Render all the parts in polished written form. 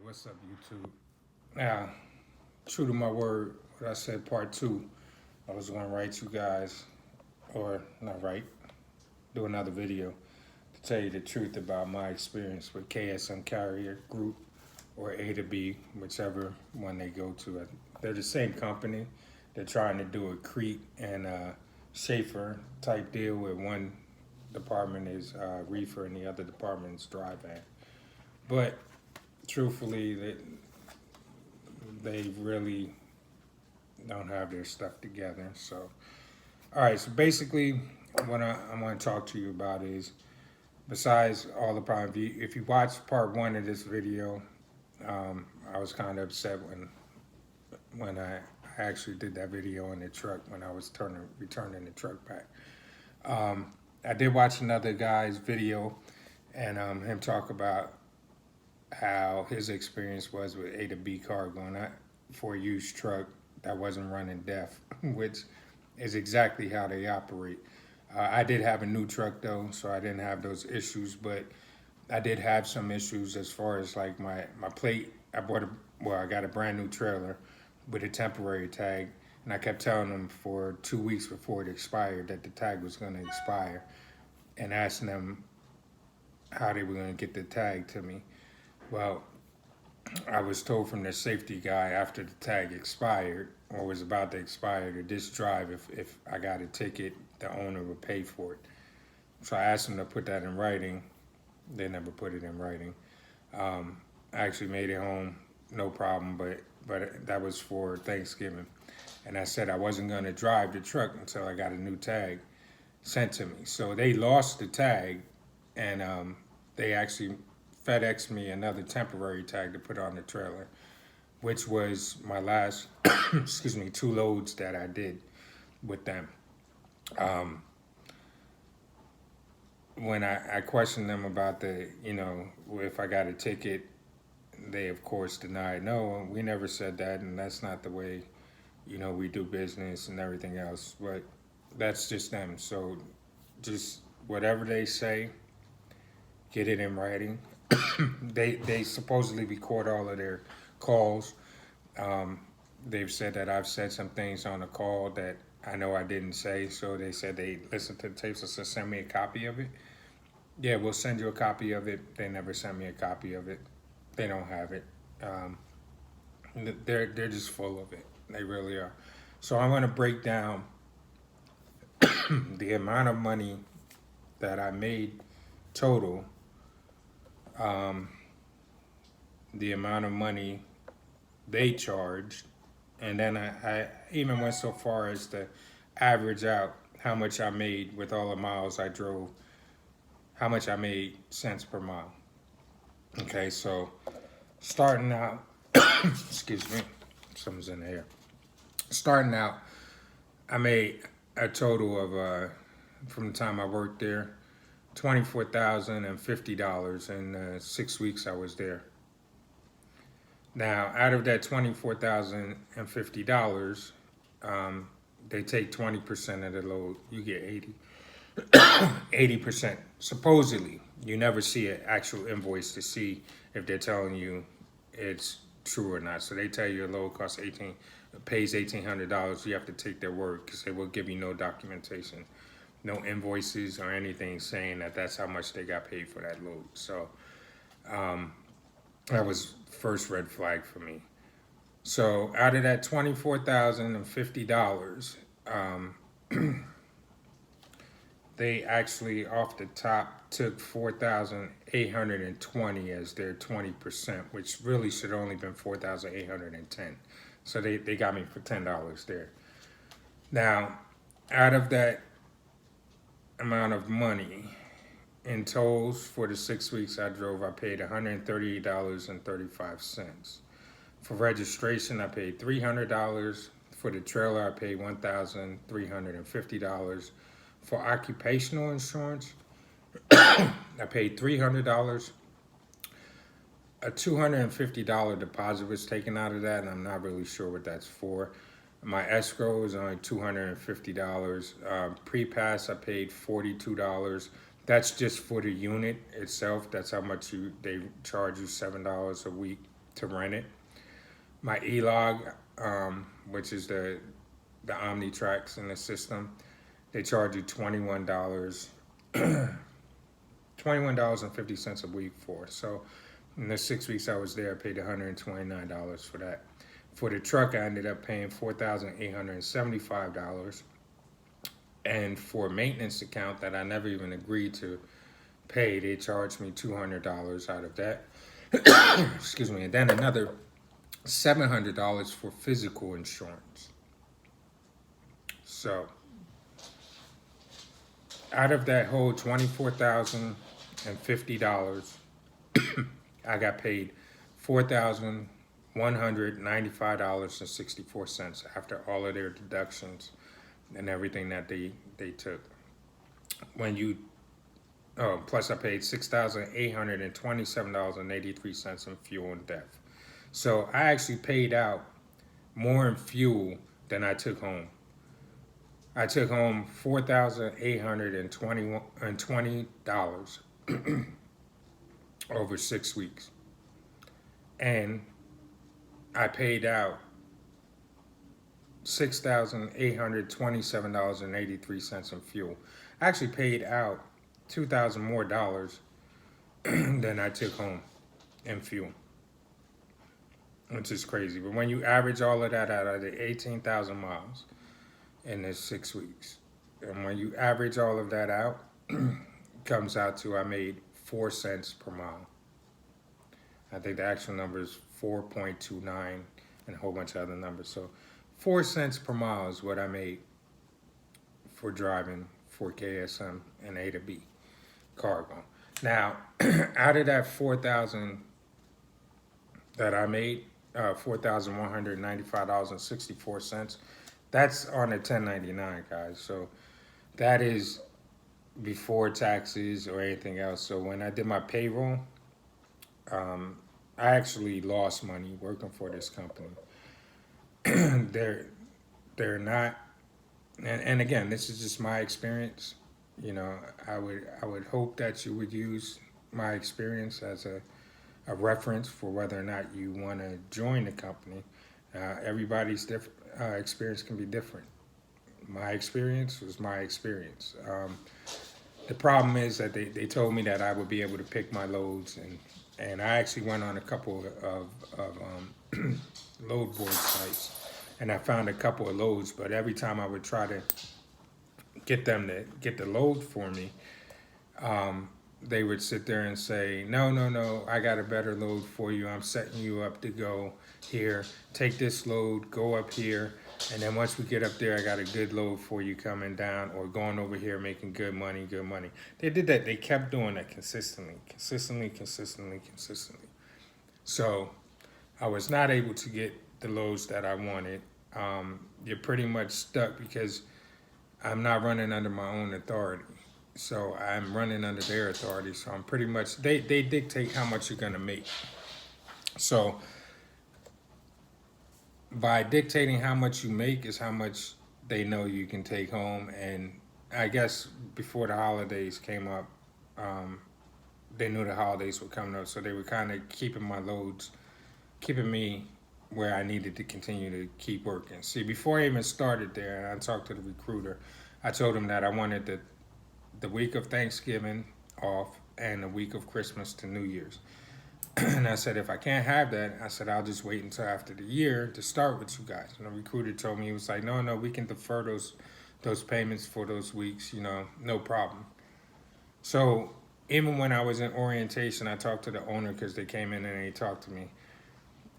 What's up, YouTube? Now, true to my word, what I said, part two, I was going to write you guys, or not write, do another video to tell you the truth about my experience with KSM Carrier Group or A2B, whichever one they go to. They're the same company. They're trying to do a Crete and Schaefer type deal where one department is reefer and the other department is dry van. But truthfully, they really don't have their stuff together. So, all right. So basically, what I want to talk to you about is, besides all the problems, if you watch part one of this video, I was kind of upset when I actually did that video in the truck when I was returning the truck back. I did watch another guy's video and him talk about how his experience was with A2B Cargo and for a used truck that wasn't running DEF, which is exactly how they operate. I did have a new truck though, so I didn't have those issues, but I did have some issues as far as like my plate. I got a brand new trailer with a temporary tag, and I kept telling them for 2 weeks before it expired that the tag was going to expire, and asking them how they were going to get the tag to me. Well, I was told from the safety guy after the tag expired or was about to expire to just drive. If I got a ticket, the owner would pay for it. So I asked them to put that in writing. They never put it in writing. I actually made it home, no problem, but that was for Thanksgiving. And I said I wasn't going to drive the truck until I got a new tag sent to me. So they lost the tag, and they actually FedExed me another temporary tag to put on the trailer, which was my last, 2 loads that I did with them. When I questioned them about if I got a ticket, they of course denied, no, we never said that, and that's not the way, we do business and everything else. But that's just them. So just whatever they say, get it in writing. They supposedly record all of their calls. They've said that I've said some things on the call that I know I didn't say, so they said they listened to the tapes and said, send me a copy of it. Yeah, we'll send you a copy of it. They never sent me a copy of it. They don't have it. They're just full of it. They really are. So I'm going to break down the amount of money that I made total, the amount of money they charged, and then I even went so far as to average out how much I made with all the miles I drove, how much I made cents per mile. Okay, so starting out, excuse me, something's in the air. Starting out, I made a total of, from the time I worked there, $24,050 in 6 weeks I was there. Now, out of that $24,050, they take 20% of the load. You get 80%. Supposedly, you never see an actual invoice to see if they're telling you it's true or not. So they tell you your load costs pays $1,800. You have to take their word because they will give you no documentation, no invoices or anything saying that that's how much they got paid for that load. So that was first red flag for me. So out of that $24,050, they actually off the top took $4,820 as their 20%, which really should have only been $4,810. So they got me for $10 there. Now, out of that amount of money in tolls for the 6 weeks I drove, I paid $138.35. For registration, I paid $300. For the trailer, I paid $1,350. For occupational insurance, I paid $300. A $250 deposit was taken out of that, and I'm not really sure what that's for. My escrow was only $250. Pre-pass, I paid $42. That's just for the unit itself. That's how much they charge you, $7 a week to rent it. My E-Log, which is the OmniTracks in the system, they charge you $21, $21.50 a week for. So in the 6 weeks I was there, I paid $129 for that. For the truck, I ended up paying $4,875. And for a maintenance account that I never even agreed to pay, they charged me $200 out of that. Excuse me. And then another $700 for physical insurance. So out of that whole $24,050, I got paid $4,195.64 after all of their deductions and everything that they took. When you plus I paid $6,827.83 in fuel and death. So I actually paid out more in fuel than I took home. I took home $4,820 over 6 weeks. And I paid out $6,827.83 in fuel. I actually paid out $2,000 more than I took home in fuel, which is crazy. But when you average all of that out, I did 18,000 miles in this 6 weeks. And when you average all of that out, comes out to I made 4 cents per mile. I think the actual number is 4.29 and a whole bunch of other numbers. So 4 cents per mile is what I made for driving for KSM and A2B Cargo. Now, out of that 4,000 that I made, $4,195.64, that's on a 1099, guys. So that is before taxes or anything else. So when I did my payroll, I actually lost money working for this company. They're not, and again, this is just my experience. You know, I would hope that you would use my experience as a reference for whether or not you want to join the company. Everybody's experience can be different. My experience was my experience. The problem is that they told me that I would be able to pick my loads, and I actually went on a couple of load board sites, and I found a couple of loads, but every time I would try to get them to get the load for me, they would sit there and say, no, I got a better load for you. I'm setting you up to go here. Take this load, go up here, and then once we get up there, I got a good load for you coming down or going over here making good money. They did that. They kept doing that consistently. So I was not able to get the loads that I wanted. You're pretty much stuck because I'm not running under my own authority. So I'm running under their authority. So I'm pretty much, they dictate how much you're gonna make. So by dictating how much you make is how much they know you can take home. And I guess before the holidays came up, they knew the holidays were coming up. So they were kind of keeping my loads, keeping me where I needed to continue to keep working. See, before I even started there, I talked to the recruiter. I told him that I wanted the week of Thanksgiving off and the week of Christmas to New Year's. And I said, if I can't have that, I said, I'll just wait until after the year to start with you guys. And the recruiter told me, he was like, no, we can defer those payments for those weeks, no problem. So even when I was in orientation, I talked to the owner because they came in and they talked to me.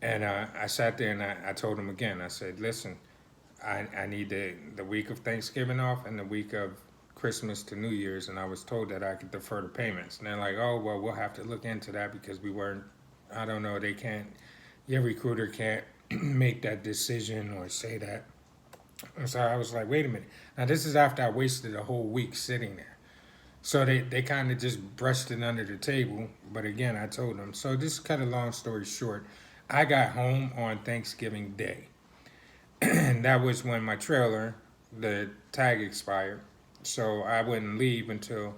And I sat there and I told them again, I said, listen, I need the week of Thanksgiving off and the week of Christmas to New Year's, and I was told that I could defer the payments. And they're like, oh, well, we'll have to look into that because we weren't, I don't know, your recruiter can't make that decision or say that. And so I was like, wait a minute. Now, this is after I wasted a whole week sitting there. So they kind of just brushed it under the table. But again, I told them. So just cut a long story short, I got home on Thanksgiving Day. And that was when my trailer, the tag expired. So I wouldn't leave until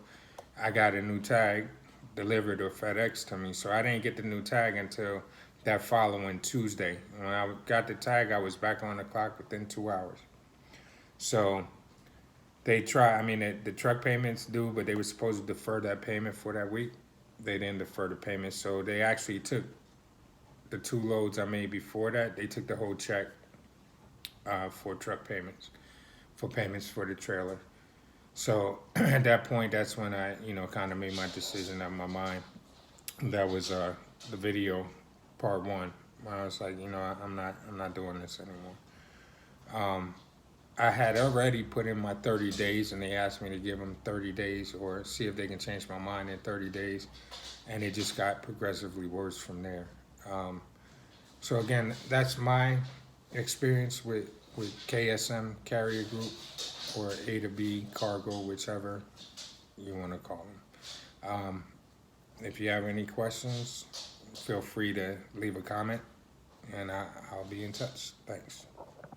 I got a new tag delivered or FedEx to me. So I didn't get the new tag until that following Tuesday. When I got the tag, I was back on the clock within 2 hours. So they try. I mean, the truck payments due, but they were supposed to defer that payment for that week. They didn't defer the payment, so they actually took the 2 loads I made before that. They took the whole check for truck payments, for payments for the trailer. So at that point, that's when I, kind of made my decision up my mind. That was the video part 1. When I was like, I'm not doing this anymore. I had already put in my 30 days, and they asked me to give them 30 days or see if they can change my mind in 30 days, and it just got progressively worse from there. So again, that's my experience with KSM Carrier Group or A2B Cargo, whichever you want to call them. If you have any questions, feel free to leave a comment, and I'll be in touch. Thanks.